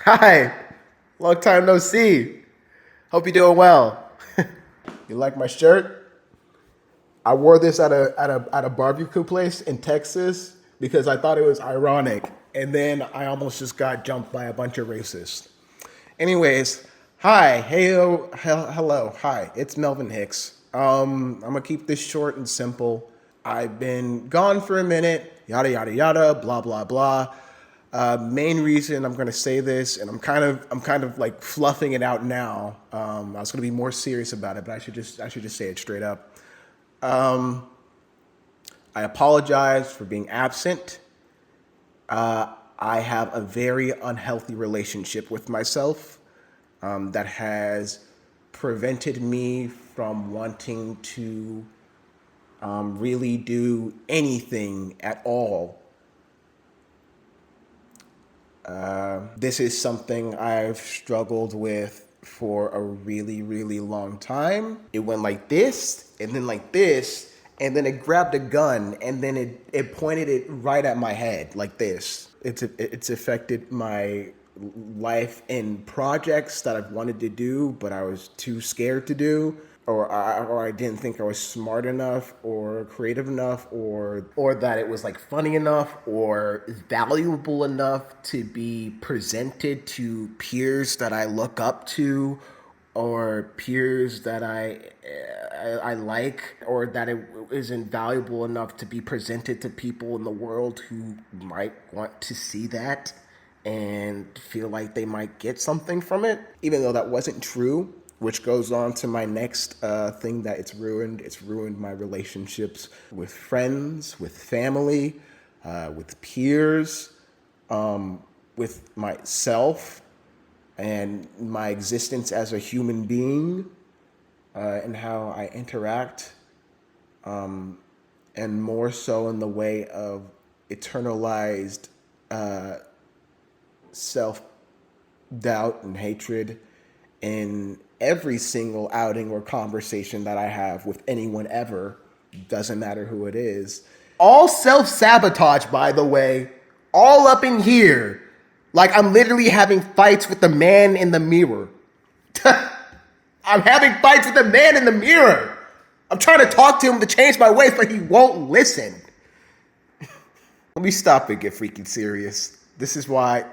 Hi, long time no see. Hope you're doing well. You like my shirt? I wore this at a barbecue place in Texas because I thought it was ironic, and then I almost just got jumped by a bunch of racists. Anyways, hi, hello, hi. It's Melvin Hicks. I'm gonna keep this short and simple. I've been gone for a minute. Yada yada yada. Blah blah blah. Main reason I'm gonna say this, and I'm kind of like fluffing it out now. I was gonna be more serious about it, but I should just say it straight up. I apologize for being absent. I have a very unhealthy relationship with myself that has prevented me from wanting to really do anything at all. This is something I've struggled with for a really, really long time. It went like this, and then like this, and then it grabbed a gun, and then it pointed it right at my head like this. It's affected my life and projects that I've wanted to do, but I was too scared to do, or I didn't think I was smart enough or creative enough or that it was like funny enough or valuable enough to be presented to peers that I look up to or peers that I like, or that it isn't valuable enough to be presented to people in the world who might want to see that and feel like they might get something from it, even though that wasn't true. Which goes on to my next thing that it's ruined. It's ruined my relationships with friends, with family, with peers, with myself, and my existence as a human being, and how I interact, and more so in the way of eternalized self doubt and hatred in every single outing or conversation that I have with anyone ever. Doesn't matter who it is. All self sabotage, by the way, all up in here. Like I'm literally having fights with the man in the mirror. I'm having fights with the man in the mirror. I'm trying to talk to him to change my ways, but he won't listen. Let me stop and get freaking serious. This is why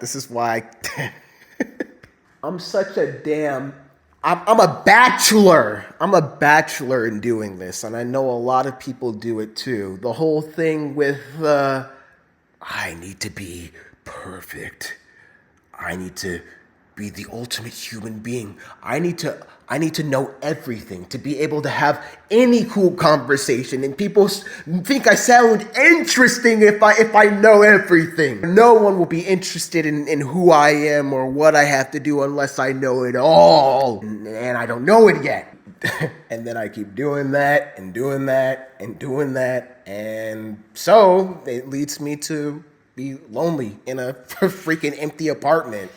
I'm such a damn. I'm a bachelor. I'm a bachelor in doing this, and I know a lot of people do it too. The whole thing with I need to be perfect. I need to be the ultimate human being. I need to know everything to be able to have any cool conversation, and people think I sound interesting if I know everything. No one will be interested in who I am or what I have to do unless I know it all, and I don't know it yet. And then I keep doing that and doing that and doing that, and so it leads me to be lonely in a freaking empty apartment.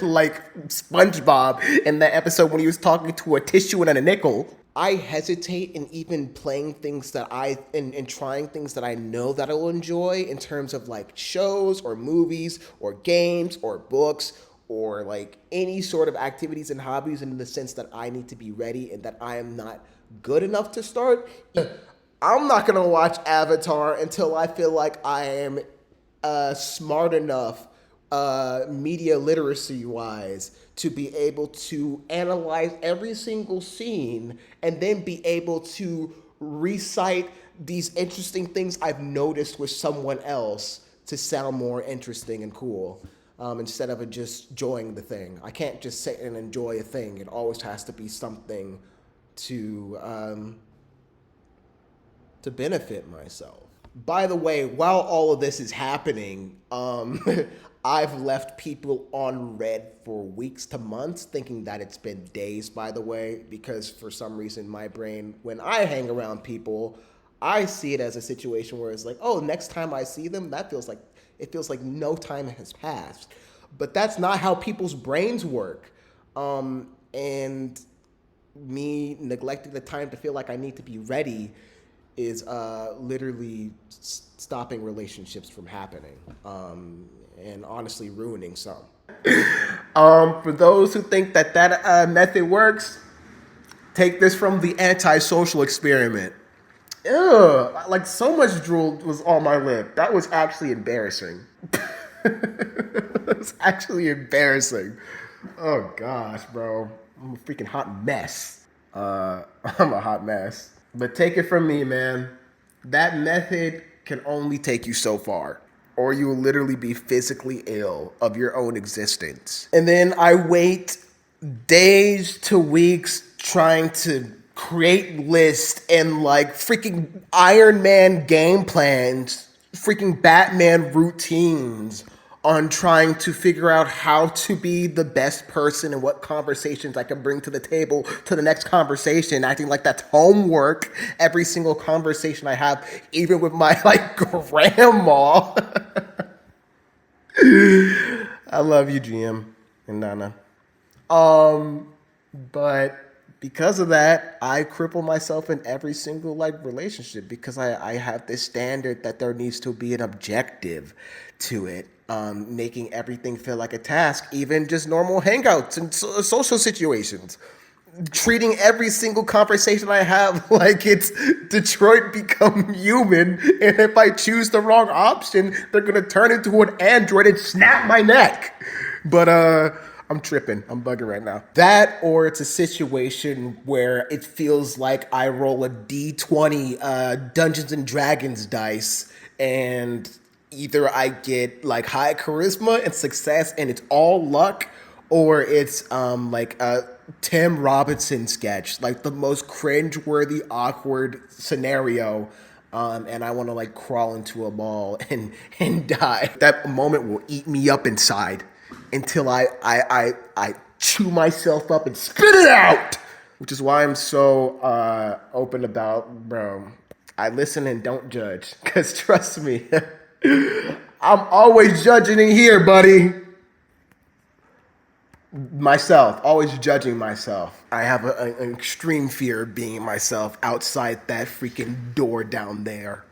Like SpongeBob in that episode when he was talking to a tissue and a nickel. I hesitate in even playing things that in trying things that I know that I'll enjoy in terms of like shows or movies or games or books or like any sort of activities and hobbies, in the sense that I need to be ready and that I am not good enough to start. I'm not gonna watch Avatar until I feel like I am smart enough, media literacy wise, to be able to analyze every single scene and then be able to recite these interesting things I've noticed with someone else to sound more interesting and cool. Instead of just enjoying the thing, I can't just sit and enjoy a thing. It always has to be something to benefit myself. By the way, while all of this is happening, I've left people on red for weeks to months, thinking that it's been days, by the way, because for some reason my brain, when I hang around people, I see it as a situation where it's like, oh, next time I see them, it feels like no time has passed. But that's not how people's brains work. And me neglecting the time to feel like I need to be ready is literally stopping relationships from happening, and honestly ruining some. For those who think that method works, take this from the antisocial experiment. Ew, like so much drool was on my lip. That was actually embarrassing. It was actually embarrassing. Oh gosh, bro. I'm a freaking hot mess. I'm a hot mess. But take it from me, man. That method can only take you so far, or you will literally be physically ill of your own existence. And then I wait days to weeks trying to create lists and like freaking Iron Man game plans, freaking Batman routines on trying to figure out how to be the best person and what conversations I can bring to the table to the next conversation, acting like that's homework every single conversation I have, even with my like grandma. I love you, GM and Nana. But because of that, I cripple myself in every single like relationship because I have this standard that there needs to be an objective to it, making everything feel like a task, even just normal hangouts and social situations. Treating every single conversation I have like it's Detroit Become Human, and if I choose the wrong option, they're gonna turn into an android and snap my neck. But I'm tripping. I'm bugging right now. That, or it's a situation where it feels like I roll a D20 Dungeons and Dragons dice, and either I get like high charisma and success, and it's all luck, or it's like a Tim Robinson sketch, like the most cringe-worthy, awkward scenario. And I want to like crawl into a ball and die. That moment will eat me up inside until I chew myself up and spit it out. Which is why I'm so open about, bro. I listen and don't judge, cause trust me, I'm always judging in here, buddy. Myself, always judging myself. I have an extreme fear of being myself outside that freaking door down there.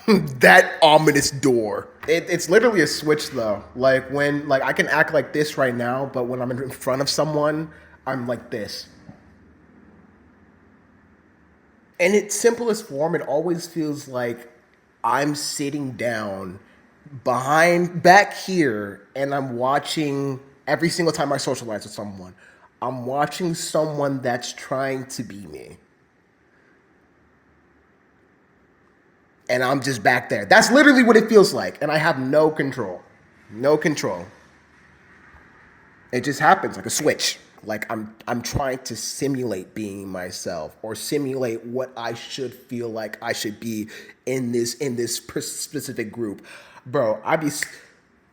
That ominous door. It's literally a switch though. Like when, like I can act like this right now, but when I'm in front of someone, I'm like this. In its simplest form, it always feels like I'm sitting down back here, and I'm watching every single time I socialize with someone. I'm watching someone that's trying to be me. And I'm just back there. That's literally what it feels like. And I have no control. No control. It just happens like a switch. Like I'm trying to simulate being myself, or simulate what I should feel like I should be in this specific group. Bro, I be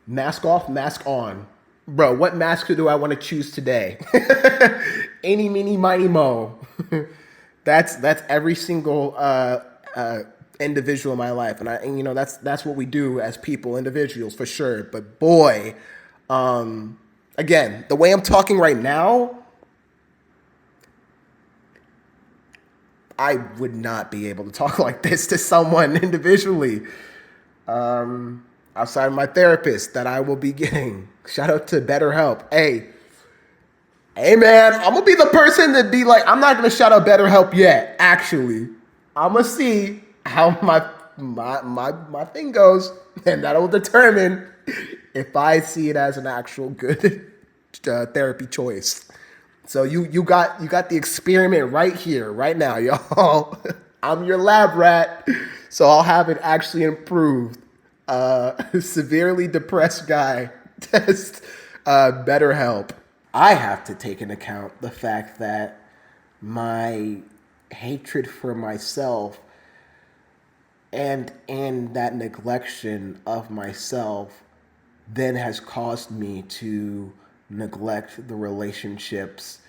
mask off, mask on. Bro, what mask do I want to choose today? Any, meeny, miny, mo. That's every single individual in my life, and you know that's what we do as people, individuals for sure. But boy, again, the way I'm talking right now, I would not be able to talk like this to someone individually. Outside of my therapist that I will be getting. Shout out to BetterHelp. Hey man, I'm gonna be the person that be like, I'm not gonna shout out BetterHelp yet. Actually, I'm gonna see how my thing goes, and that'll determine if I see it as an actual good therapy choice. So you got the experiment right here, right now, y'all. I'm your lab rat, so I'll have it actually improved. Severely depressed guy test BetterHelp. I have to take into account the fact that my hatred for myself and that neglection of myself then has caused me to neglect the relationships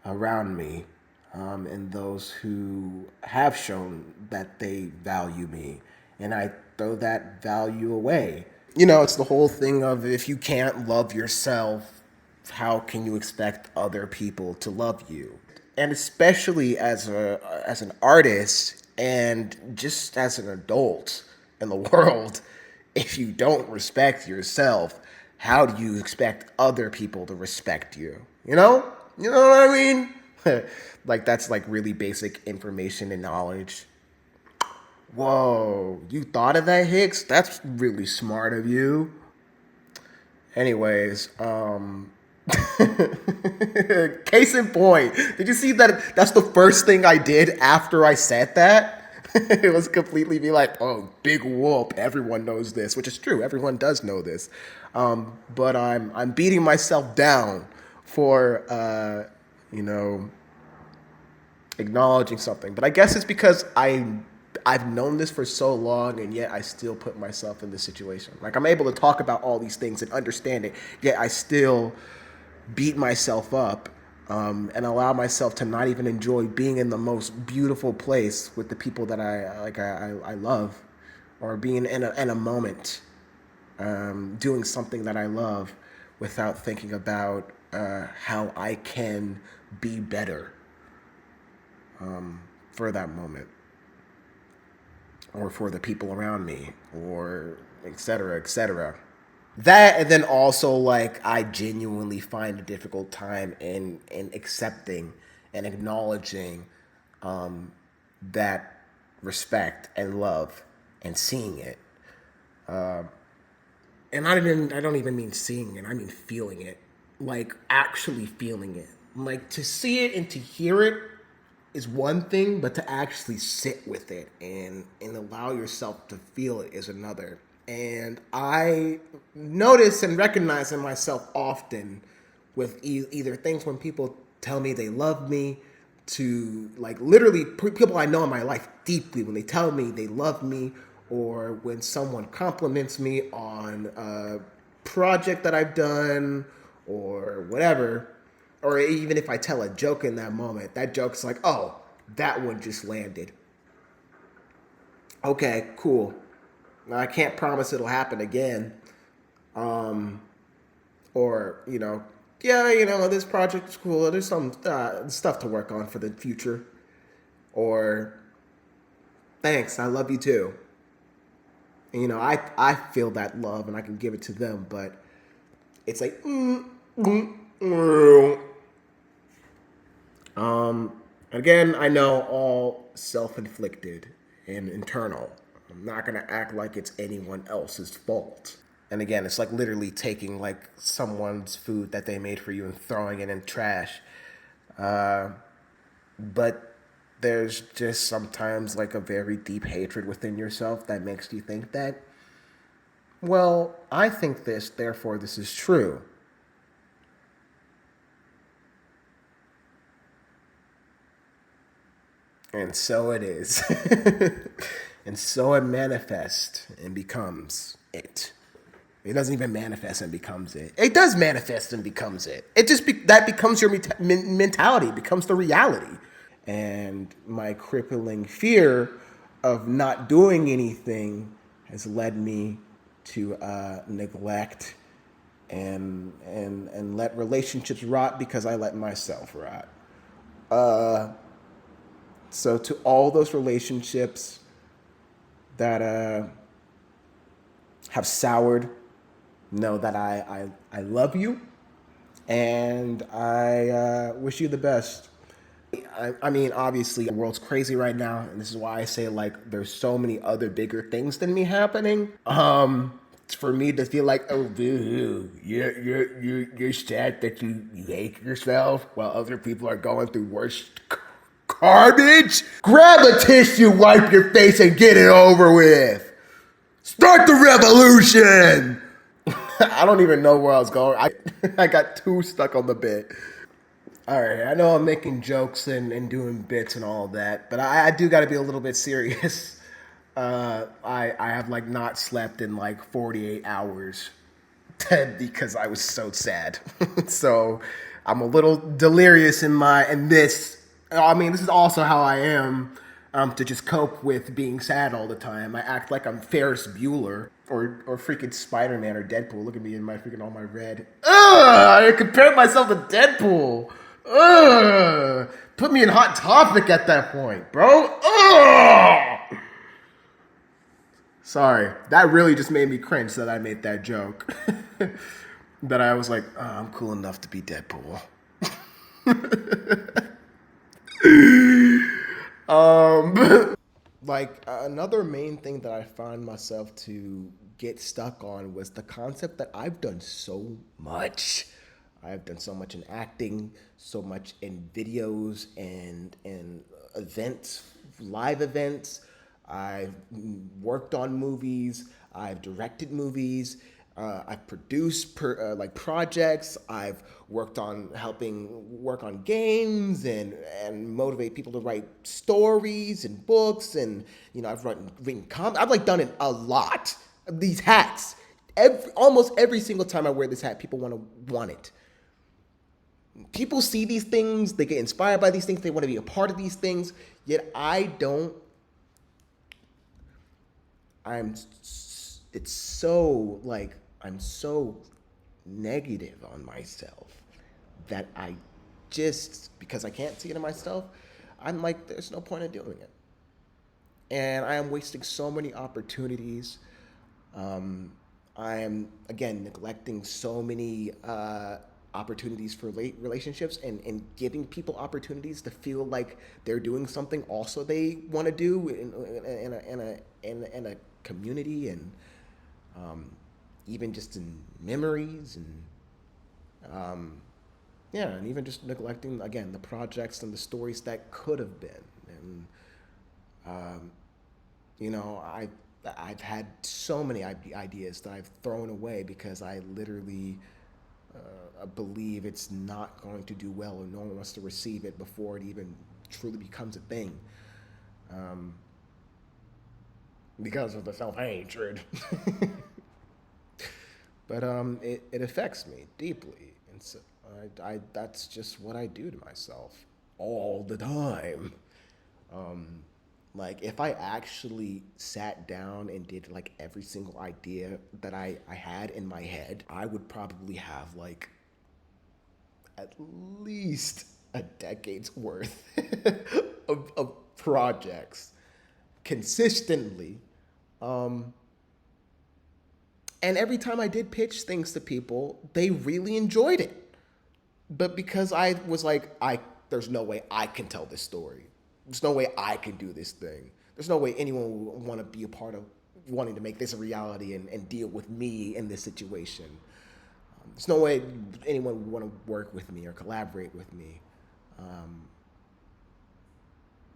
around me, and those who have shown that they value me, and I throw that value away. You know, it's the whole thing of, if you can't love yourself, how can you expect other people to love you? And especially as an artist, and just as an adult in the world, if you don't respect yourself, how do you expect other people to respect you? You know what I mean? Like that's like really basic information and knowledge. Whoa, you thought of that, Hicks? That's really smart of you. Anyways, case in point, did you see that? That's the first thing I did after I said that. It was completely be like, oh, big whoop. Everyone knows this, which is true. Everyone does know this, but I'm beating myself down for you know acknowledging something. But I guess it's because I've known this for so long, and yet I still put myself in this situation. Like I'm able to talk about all these things and understand it, yet I still beat myself up and allow myself to not even enjoy being in the most beautiful place with the people that I love, or being in a moment, doing something that I love, without thinking about how I can be better for that moment, or for the people around me, or et cetera, et cetera. That, and then also like I genuinely find a difficult time in accepting and acknowledging that respect and love and seeing it. And I don't even mean seeing it. I mean feeling it, like actually feeling it. Like to see it and to hear it is one thing, but to actually sit with it and allow yourself to feel it is another. And I notice and recognize in myself often with either things when people tell me they love me, to like literally people I know in my life deeply when they tell me they love me, or when someone compliments me on a project that I've done or whatever, or even if I tell a joke in that moment, that joke's like, oh, that one just landed. Okay, cool. Now, I can't promise it'll happen again. Or, yeah, this project is cool. There's some stuff to work on for the future. Or, thanks, I love you too. And, I feel that love and I can give it to them, but it's like, again, I know all self-inflicted and internal. I'm not gonna act like it's anyone else's fault. And again, it's like literally taking like someone's food that they made for you and throwing it in trash. But there's just sometimes like a very deep hatred within yourself that makes you think that, well, I think this, therefore this is true. And so it is. And so it manifests and becomes it. It doesn't even manifest and becomes it. It does manifest and becomes it. It just that becomes your mentality, becomes the reality. And my crippling fear of not doing anything has led me to neglect and let relationships rot because I let myself rot. So to all those relationships that have soured, know that I love you, and I wish you the best. I mean, obviously, the world's crazy right now, and this is why I say like there's so many other bigger things than me happening. For me to feel like, oh, boo, you're sad that you hate yourself while other people are going through worse garbage. Grab a tissue, wipe your face, and get it over with. Start the revolution. I don't even know where I was going. I got too stuck on the bit. All right, I know I'm making jokes and doing bits and all that, but I do got to be a little bit serious. I have like not slept in like 48 hours because I was so sad. So I'm a little delirious in this. I mean, this is also how I am to just cope with being sad all the time. I act like I'm Ferris Bueller or freaking Spider-Man or Deadpool. Look at me in my freaking all my red. Ugh! I compared myself to Deadpool. Ugh! Put me in Hot Topic at that point, bro. Ugh! Sorry, that really just made me cringe that I made that joke. that I was like, oh, I'm cool enough to be Deadpool. Like another main thing that I found myself to get stuck on was the concept that I've done so much. I've done so much in acting, so much in videos and events, live events. I've worked on movies. I've directed movies. I've produced like projects. I've worked on helping work on games and motivate people to write stories and books. And I've written comics. I've like done it a lot. These hats. Almost every single time I wear this hat, people want it. People see these things, they get inspired by these things, they want to be a part of these things. Yet I don't. I'm. It's so like I'm so negative on myself that I just because I can't see it in myself, I'm like, there's no point in doing it, and I am wasting so many opportunities. Um, I am again neglecting so many opportunities for late relationships and giving people opportunities to feel like they're doing something also they want to do in a community and um, even just in memories and yeah, and even just neglecting again the projects and the stories that could have been. And I've had so many ideas that I've thrown away because I literally believe it's not going to do well or no one wants to receive it before it even truly becomes a thing because of the self hatred. But it affects me deeply, and so that's just what I do to myself all the time. Like if I actually sat down and did like every single idea that I had in my head, I would probably have like at least a decade's worth of projects consistently. And every time I did pitch things to people, they really enjoyed it. But because I was like, there's no way I can tell this story. There's no way I can do this thing. There's no way anyone would want to be a part of wanting to make this a reality and deal with me in this situation. There's no way anyone would want to work with me or collaborate with me.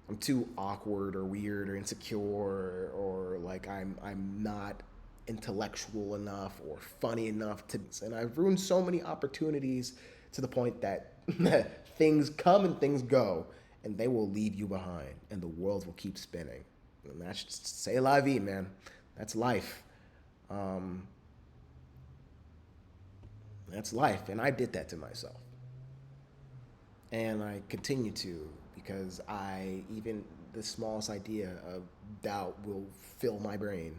I'm too awkward or weird or insecure or like I'm not intellectual enough or funny enough to, and I've ruined so many opportunities to the point that things come and things go and they will leave you behind and the world will keep spinning. And that's just say la vie, man. That's life. Um, that's life, and I did that to myself. And I continue to because I even the smallest idea of doubt will fill my brain,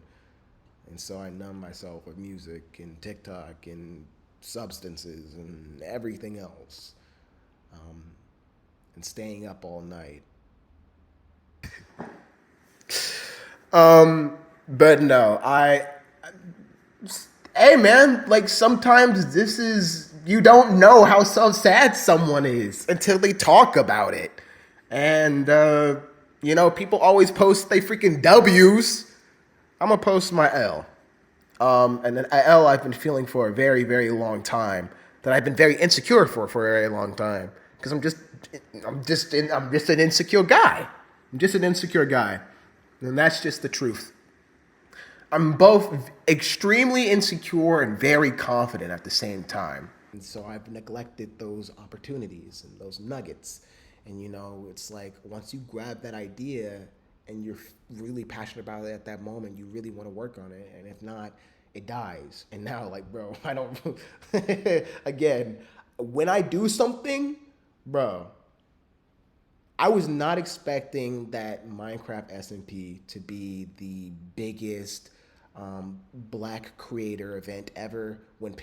and so I numb myself with music and TikTok and substances and everything else, um, and staying up all night. But no, hey man, like sometimes this is you don't know how so sad someone is until they talk about it, and people always post they freaking W's. I'm gonna post my L, and an L I've been feeling for a very very long time that I've been very insecure for a very long time because I'm just an insecure guy. I'm just an insecure guy, and that's just the truth. I'm both extremely insecure and very confident at the same time. And so I've neglected those opportunities and those nuggets. And it's like once you grab that idea and you're really passionate about it at that moment, you really want to work on it. And if not, it dies. And now, like, bro, I don't, again, when I do something, bro, I was not expecting that Minecraft SMP to be the biggest black creator event ever. When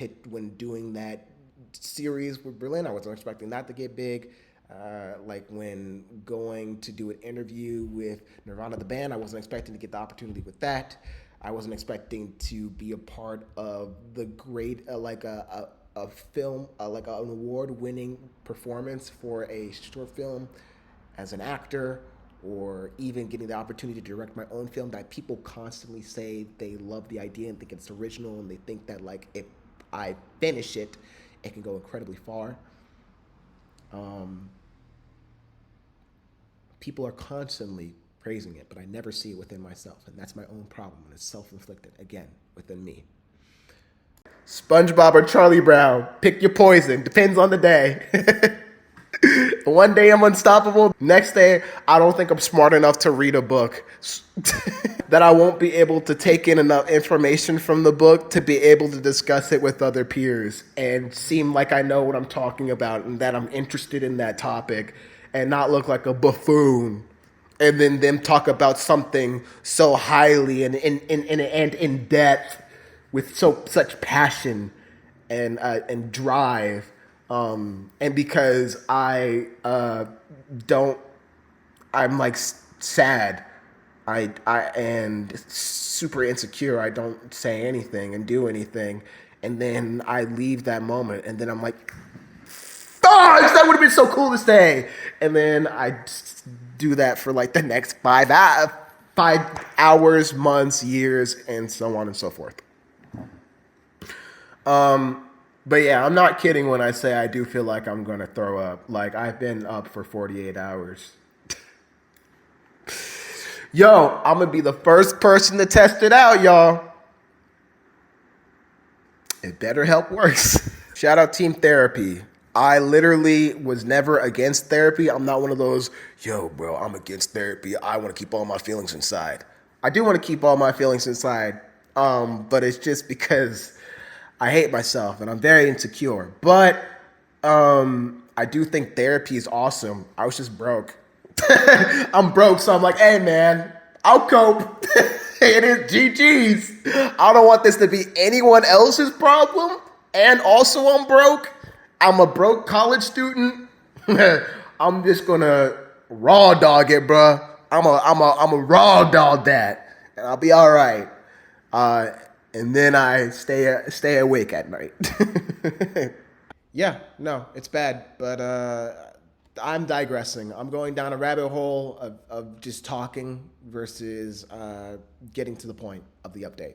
doing that series with Berlin, I wasn't expecting that to get big. Like when going to do an interview with Nirvana the band, I wasn't expecting to get the opportunity with that. I wasn't expecting to be a part of the great a film, like an award-winning performance for a short film as an actor, or even getting the opportunity to direct my own film, that people constantly say they love the idea and think it's original, and they think that like if I finish it, it can go incredibly far. Um, People are constantly praising it, but I never see it within myself, and that's my own problem, and it's self-inflicted again within me. SpongeBob or Charlie Brown, pick your poison. Depends on the day. One day I'm unstoppable. Next day, I don't think I'm smart enough to read a book. That I won't be able to take in enough information from the book to be able to discuss it with other peers and seem like I know what I'm talking about and that I'm interested in that topic and not look like a buffoon. And then them talk about something so highly and in depth with such passion and drive, and because don't I'm like sad, I and super insecure. I don't say anything and do anything, and then I leave that moment, and then I'm like, oh, that would have been so cool to stay, and then I do that for like the next 5 hours, months, years, and so on and so forth. But yeah, I'm not kidding when I say I do feel like I'm gonna throw up. Like I've been up for 48 hours. Yo, I'm gonna be the first person to test it out, y'all. It better help worse. Shout out Team Therapy. I literally was never against therapy. I'm not one of those, yo, bro, I'm against therapy. I want to keep all my feelings inside. I do want to keep all my feelings inside, but it's just because I hate myself and I'm very insecure. But I do think therapy is awesome. I was just broke. I'm broke, so I'm like, hey man, I'll cope. It is GG's. I don't want this to be anyone else's problem. And also I'm broke. I'm a broke college student. I'm just gonna raw dog it, bruh. I'm a raw dog that, and I'll be all right. And then I stay awake at night. Yeah, no, it's bad, but I'm digressing. I'm going down a rabbit hole of just talking versus getting to the point of the update.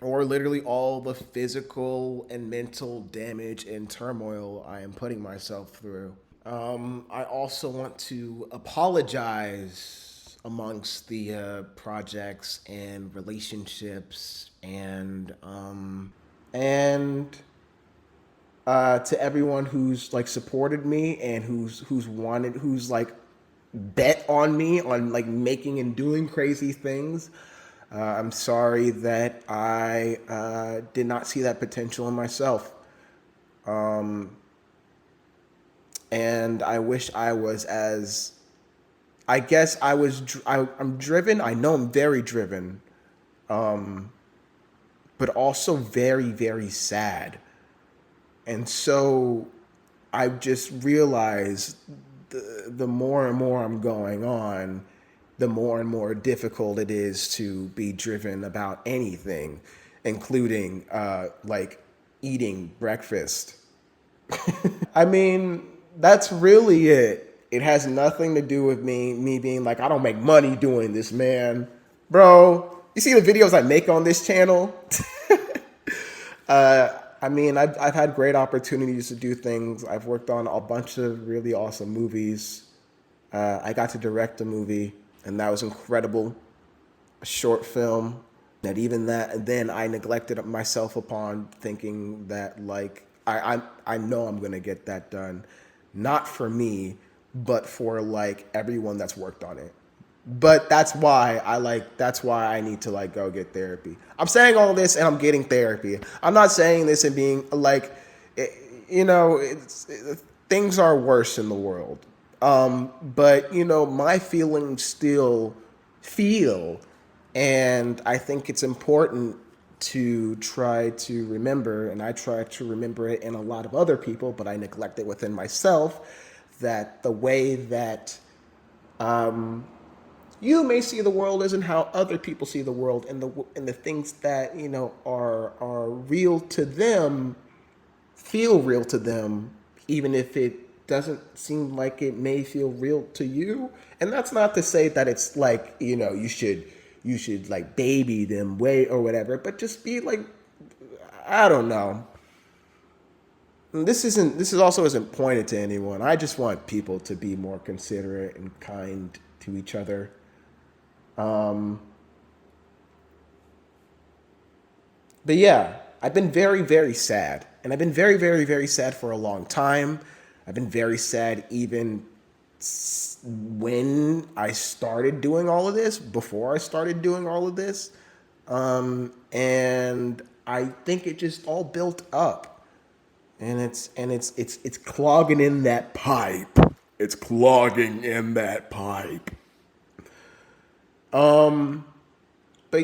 Or literally all the physical and mental damage and turmoil I am putting myself through. I also want to apologize amongst the projects and relationships and to everyone who's like supported me and who's like bet on me on like making and doing crazy things. I'm sorry that I did not see that potential in myself. And I wish I was as, I guess I'm driven. I know I'm very driven, but also very, very sad. And so I just realized the more and more I'm going on, the more and more difficult it is to be driven about anything, including like eating breakfast. I mean, that's really it. It has nothing to do with me being like, I don't make money doing this, man. Bro, you see the videos I make on this channel? I mean, I've had great opportunities to do things. I've worked on a bunch of really awesome movies. I got to direct a movie, and that was incredible. A short film. That even that, and then I neglected myself upon thinking that like I know I'm gonna get that done, not for me, but for like everyone that's worked on it. But that's why I need to like go get therapy. I'm saying all this and I'm getting therapy. I'm not saying this and being like, it, you know, things are worse in the world. But you know, my feelings still feel, and I think it's important to try to remember, and I try to remember it in a lot of other people, but I neglect it within myself, that the way that you may see the world isn't how other people see the world, and the things that you know are real to them feel real to them, even if it doesn't seem like it may feel real to you. And that's not to say that it's like, you should like baby them way or whatever, but just be like, I don't know. This is also isn't pointed to anyone. I just want people to be more considerate and kind to each other. But yeah, I've been very, very sad. And I've been very, very, very sad for a long time. I've been very sad even when I started doing all of this, before I started doing all of this. And I think it just all built up. And it's clogging in that pipe. It's clogging in that pipe. But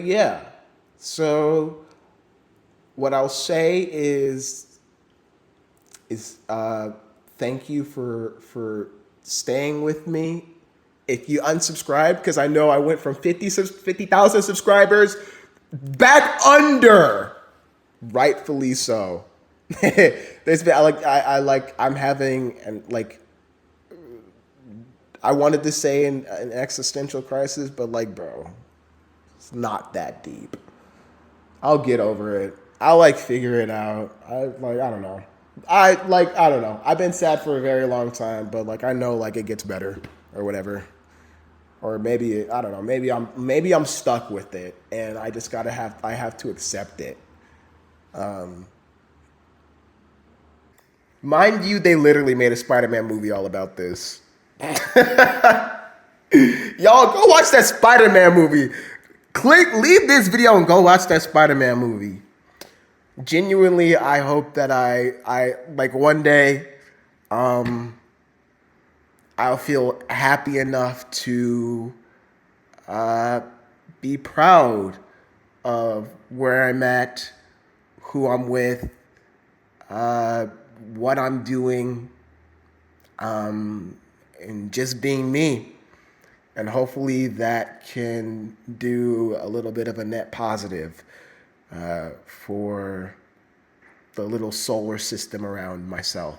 yeah. So what I'll say is thank you for staying with me. If you unsubscribe, because I know I went from 50,000 subscribers back under, rightfully so. There's been I'm having and like I wanted to say an existential crisis, but like, bro, it's not that deep. I'll get over it. I'll like figure it out. I don't know. I don't know. I've been sad for a very long time, but like I know like it gets better or whatever. Or maybe I don't know. Maybe I'm stuck with it, and I have to accept it. Mind you, they literally made a Spider-Man movie all about this. Y'all go watch that Spider-Man movie. Leave this video and go watch that Spider-Man movie. Genuinely, I hope that I like one day, I'll feel happy enough to be proud of where I'm at, who I'm with, what I'm doing, and just being me. And hopefully that can do a little bit of a net positive for the little solar system around myself.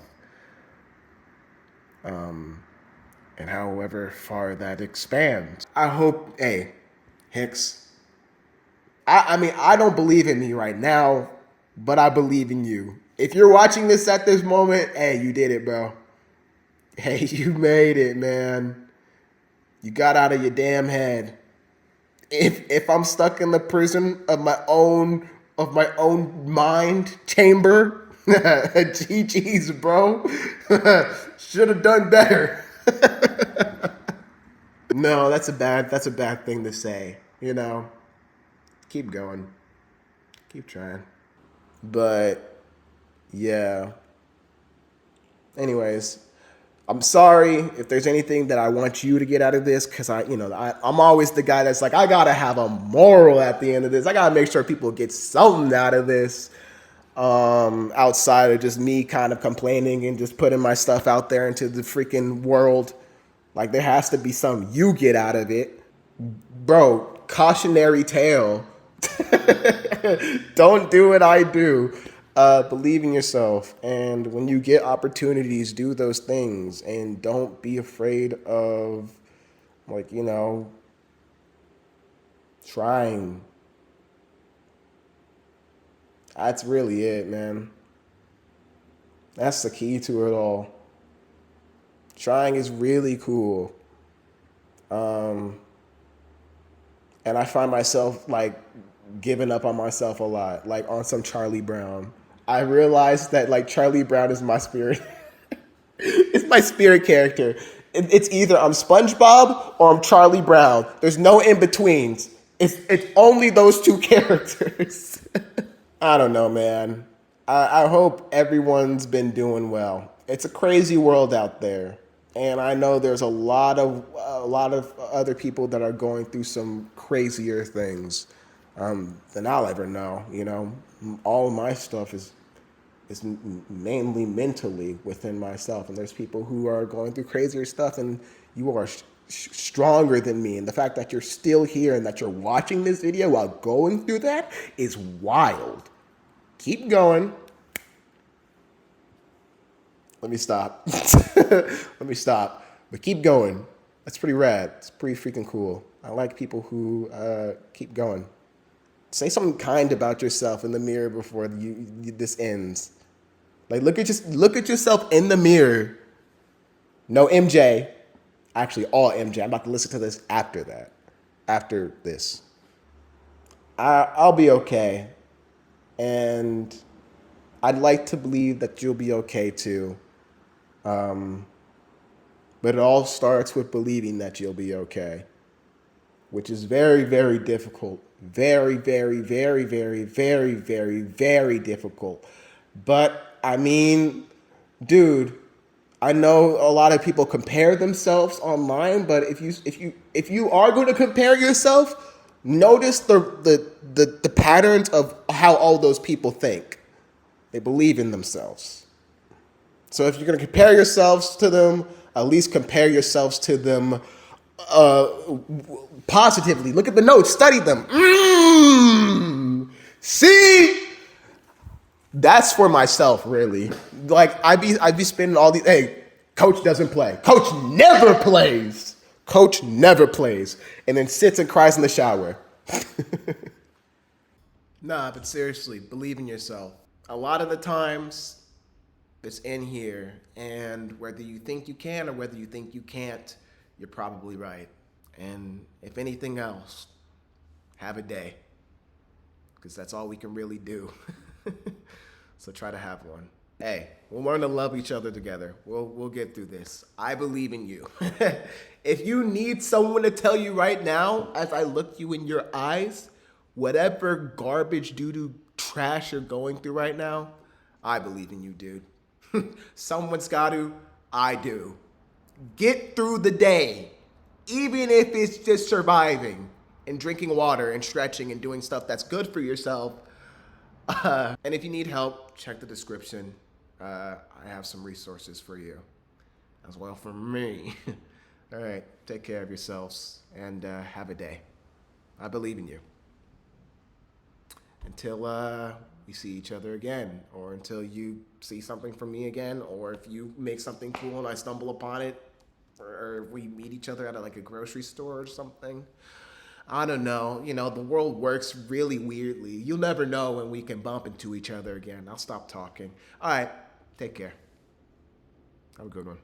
And however far that expands. I hope, hey, Hicks, I mean, I don't believe in me right now, but I believe in you. If you're watching this at this moment, hey, you did it, bro. Hey, you made it, man. You got out of your damn head. If I'm stuck in the prison of my own mind chamber, GG's, bro. Should have done better. No, that's a bad thing to say. You know, keep going, keep trying. But yeah. Anyways, I'm sorry if there's anything that I want you to get out of this, because I'm always the guy that's like, I gotta have a moral at the end of this. I gotta make sure people get something out of this, outside of just me kind of complaining and just putting my stuff out there into the freaking world. Like there has to be something you get out of it, bro. Cautionary tale. Don't do what I do. Believe in yourself, and when you get opportunities, do those things, and don't be afraid of, like, trying. That's really it, man. That's the key to it all. Trying is really cool. And I find myself like giving up on myself a lot, like on some Charlie Brown. I realized that like Charlie Brown is my spirit. It's my spirit character. It's either I'm SpongeBob or I'm Charlie Brown. There's no in betweens. It's only those two characters. I don't know, man. I hope everyone's been doing well. It's a crazy world out there, and I know there's a lot of other people that are going through some crazier things than I'll ever know. All of my stuff is mainly mentally within myself, and there's people who are going through crazier stuff, and you are stronger than me. And the fact that you're still here and that you're watching this video while going through that is wild. Keep going. Let me stop. Let me stop. But keep going. That's pretty rad. It's pretty freaking cool. I like people who keep going. Say something kind about yourself in the mirror before this ends. Like look at yourself in the mirror. No MJ. Actually, all MJ. I'm about to listen to this after that. After this. I'll be okay. And I'd like to believe that you'll be okay too. But it all starts with believing that you'll be okay, which is very, very difficult. Very, very, very, very, very, very, very difficult. But I mean, dude, I know a lot of people compare themselves online, but if you are going to compare yourself, notice the patterns of how all those people think. They believe in themselves. So if you're going to compare yourselves to them, at least compare yourselves to them uh, positively. Look at the notes, study them. See, that's for myself, really. Like I'd be spending all these. Hey, coach doesn't play. Coach never plays. Coach never plays, and then sits and cries in the shower. Nah, but seriously, believe in yourself. A lot of the times, it's in here, and whether you think you can or whether you think you can't, you're probably right. And if anything else, have a day, because that's all we can really do. So try to have one. Hey, we'll learn to love each other together. We'll get through this. I believe in you. If you need someone to tell you right now, as I look you in your eyes, whatever garbage doo-doo trash you're going through right now, I believe in you, dude. Someone's got to. I do. Get through the day, even if it's just surviving and drinking water and stretching and doing stuff that's good for yourself. And if you need help, check the description. I have some resources for you as well for me. All right, take care of yourselves and have a day. I believe in you. Until we see each other again, or until you see something from me again, or if you make something cool and I stumble upon it, or we meet each other at like a grocery store or something. I don't know. You know, the world works really weirdly. You'll never know when we can bump into each other again. I'll stop talking. All right, take care. Have a good one.